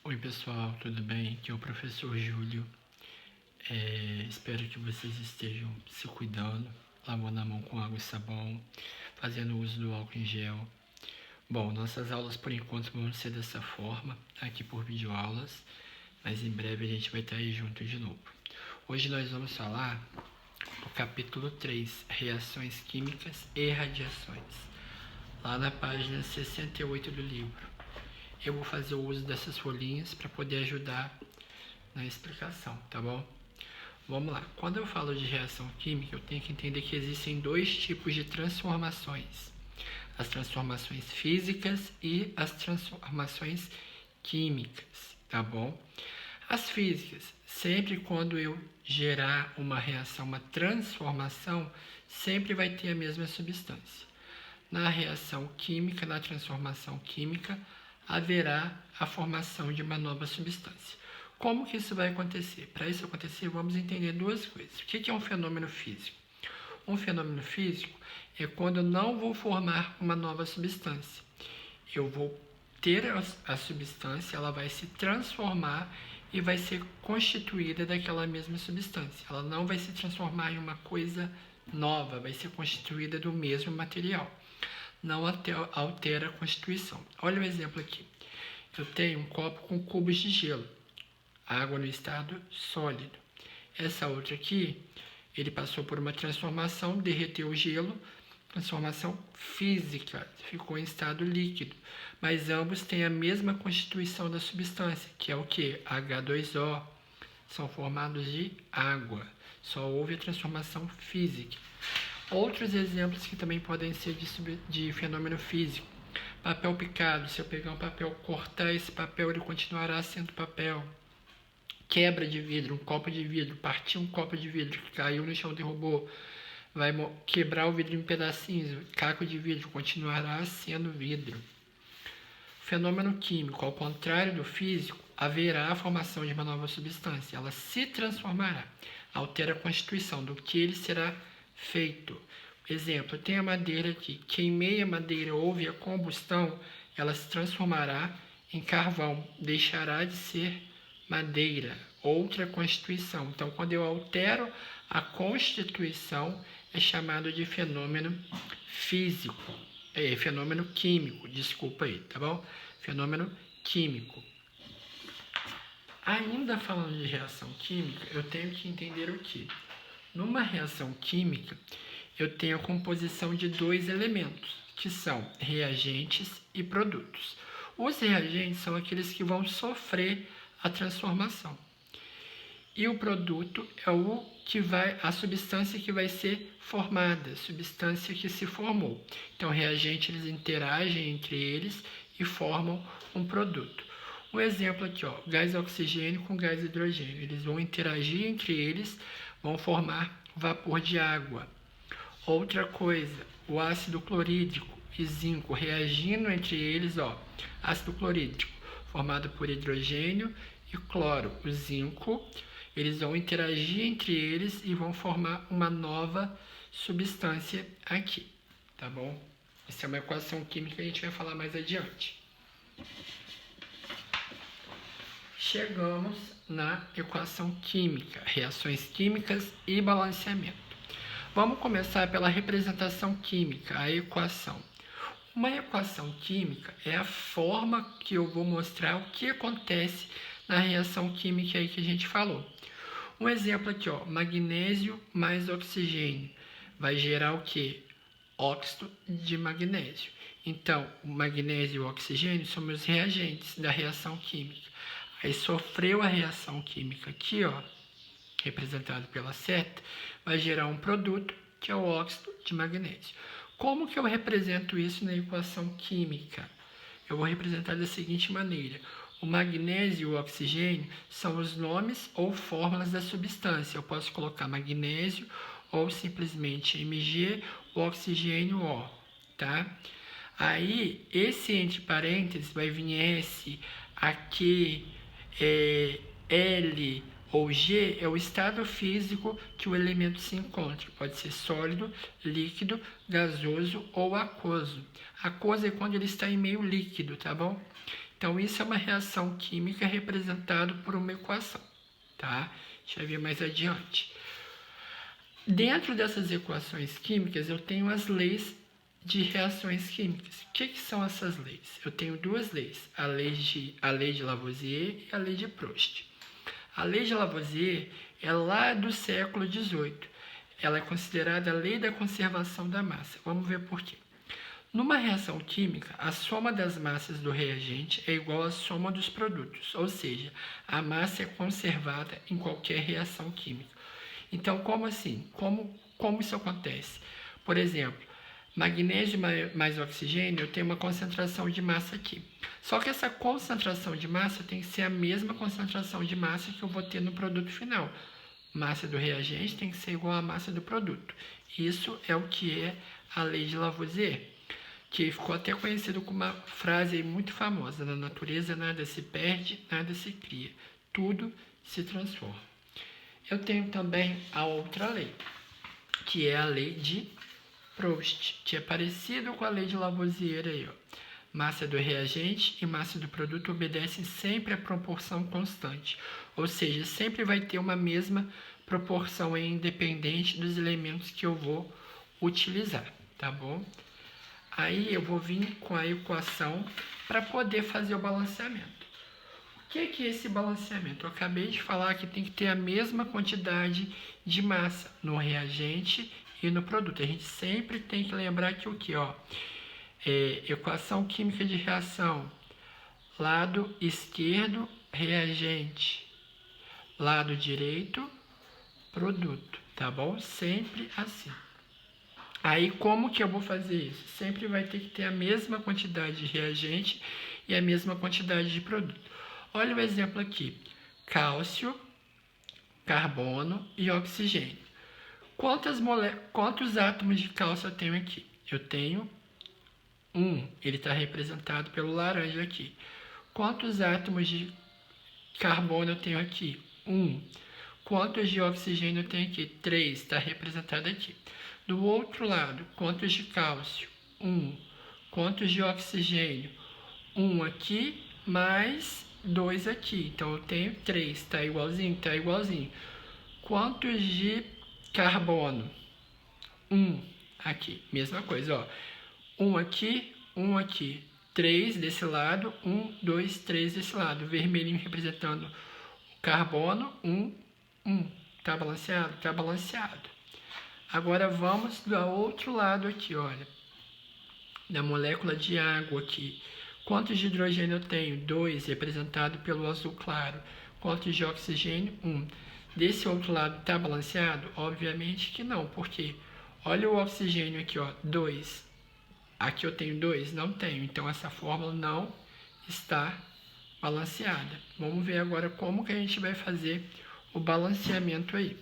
Oi pessoal, tudo bem? Aqui é o professor Júlio. Espero que vocês estejam se cuidando, lavando a mão com água e sabão, fazendo uso do álcool em gel. Bom, nossas aulas por enquanto vão ser dessa forma, aqui por videoaulas, mas em breve a gente vai estar aí junto de novo. Hoje nós vamos falar do capítulo 3, Reações Químicas e Radiações, lá na página 68 do livro. Eu vou fazer o uso dessas folhinhas para poder ajudar na explicação, tá bom? Vamos lá. Quando eu falo de reação química, eu tenho que entender que existem dois tipos de transformações: as transformações físicas e as transformações químicas, tá bom? As físicas, sempre quando eu gerar uma reação, uma transformação, sempre vai ter a mesma substância. Na reação química, na transformação química, haverá a formação de uma nova substância. Como que isso vai acontecer? Para isso acontecer, vamos entender duas coisas. O que é um fenômeno físico? Um fenômeno físico é quando eu não vou formar uma nova substância. Eu vou ter a substância, ela vai se transformar e vai ser constituída daquela mesma substância. Ela não vai se transformar em uma coisa nova, vai ser constituída do mesmo material. Não altera a constituição. Olha o exemplo aqui. Eu tenho um copo com cubos de gelo, água no estado sólido. Essa outra aqui, ele passou por uma transformação, derreteu o gelo, transformação física, ficou em estado líquido. Mas ambos têm a mesma constituição da substância, que é o que? H2O. São formados de água. Só houve a transformação física. Outros exemplos que também podem ser de fenômeno físico. Papel picado. Se eu pegar um papel, cortar esse papel, ele continuará sendo papel. Quebra de vidro, um copo de vidro. Partir um copo de vidro que caiu no chão, derrubou. Vai quebrar o vidro em pedacinhos. Caco de vidro continuará sendo vidro. Fenômeno químico, ao contrário do físico, haverá a formação de uma nova substância. Ela se transformará, altera a constituição do que ele será feito. Exemplo, eu tenho a madeira aqui. Queimei a madeira, houve a combustão, ela se transformará em carvão, deixará de ser madeira, outra constituição. Então, quando eu altero a constituição, é chamado de fenômeno físico. Fenômeno químico, desculpa aí, tá bom? Fenômeno químico. Ainda falando de reação química, eu tenho que entender o que? Numa reação química, eu tenho a composição de dois elementos, que são reagentes e produtos. Os reagentes são aqueles que vão sofrer a transformação. E o produto é a substância que vai ser formada, substância que se formou. Então, reagentes, eles interagem entre eles e formam um produto. Um exemplo aqui, ó, gás oxigênio com gás hidrogênio. Eles vão interagir entre eles, vão formar vapor de água. Outra coisa, o ácido clorídrico e zinco reagindo entre eles, ó, ácido clorídrico formado por hidrogênio e cloro. O zinco, eles vão interagir entre eles e vão formar uma nova substância aqui, tá bom? Essa é uma equação química que a gente vai falar mais adiante. Chegamos na equação química, reações químicas e balanceamento. Vamos começar pela representação química, a equação. Uma equação química é a forma que eu vou mostrar o que acontece na reação química aí que a gente falou. Um exemplo aqui, ó, magnésio mais oxigênio vai gerar o que? Óxido de magnésio. Então, o magnésio e o oxigênio são os reagentes da reação química. Aí sofreu a reação química aqui, ó, representado pela seta, vai gerar um produto que é o óxido de magnésio. Como que eu represento isso na equação química? Eu vou representar da seguinte maneira. O magnésio e o oxigênio são os nomes ou fórmulas da substância. Eu posso colocar magnésio ou simplesmente Mg, o oxigênio O, tá? Aí, esse entre parênteses vai vir S, AQ, L ou G é o estado físico que o elemento se encontra. Pode ser sólido, líquido, gasoso ou aquoso. Aquoso é quando ele está em meio líquido, tá bom? Então, isso é uma reação química representada por uma equação, tá? Deixa eu ver mais adiante. Dentro dessas equações químicas, eu tenho as leis de reações químicas. O que são essas leis? Eu tenho duas leis, a lei de Lavoisier e a lei de Proust. A lei de Lavoisier é lá do século XVIII. Ela é considerada a lei da conservação da massa. Vamos ver por quê. Numa reação química, a soma das massas do reagente é igual à soma dos produtos, ou seja, a massa é conservada em qualquer reação química. Então, como assim? Como isso acontece? Por exemplo, magnésio mais oxigênio, eu tenho uma concentração de massa aqui. Só que essa concentração de massa tem que ser a mesma concentração de massa que eu vou ter no produto final. Massa do reagente tem que ser igual à massa do produto. Isso é o que é a lei de Lavoisier, que ficou até conhecido como uma frase muito famosa: na natureza nada se perde, nada se cria, tudo se transforma. Eu tenho também a outra lei, que é a lei de Proust, que é parecido com a lei de Lavoisier aí, ó. Massa do reagente e massa do produto obedecem sempre à proporção constante, ou seja, sempre vai ter uma mesma proporção independente dos elementos que eu vou utilizar, tá bom? Aí eu vou vir com a equação para poder fazer o balanceamento. O que é esse balanceamento? Eu acabei de falar que tem que ter a mesma quantidade de massa no reagente e no produto. A gente sempre tem que lembrar que o que, ó, equação química de reação, lado esquerdo, reagente, lado direito, produto, tá bom? Sempre assim. Aí, como que eu vou fazer isso? Sempre vai ter que ter a mesma quantidade de reagente e a mesma quantidade de produto. Olha o exemplo aqui: cálcio, carbono e oxigênio. Quantos átomos de cálcio eu tenho aqui? Eu tenho 1, ele está representado pelo laranja aqui. Quantos átomos de carbono eu tenho aqui? 1. Quantos de oxigênio eu tenho aqui? 3, está representado aqui. Do outro lado, quantos de cálcio? 1. Quantos de oxigênio? 1 aqui, mais 2 aqui. Então, eu tenho 3. Está igualzinho? Está igualzinho. Quantos de carbono? 1 aqui. Mesma coisa, ó. 1 aqui, 1 aqui. 3 desse lado, 1, 2, 3 desse lado. Vermelhinho representando o carbono, 1, 1. Tá balanceado? Tá balanceado. Agora vamos do outro lado aqui, olha. Da molécula de água aqui. Quantos de hidrogênio eu tenho? 2, representado pelo azul claro. Quantos de oxigênio? 1. Desse outro lado está balanceado? Obviamente que não, porque olha o oxigênio aqui, ó, 2. Aqui eu tenho 2? Não tenho. Então, essa fórmula não está balanceada. Vamos ver agora como que a gente vai fazer o balanceamento aí.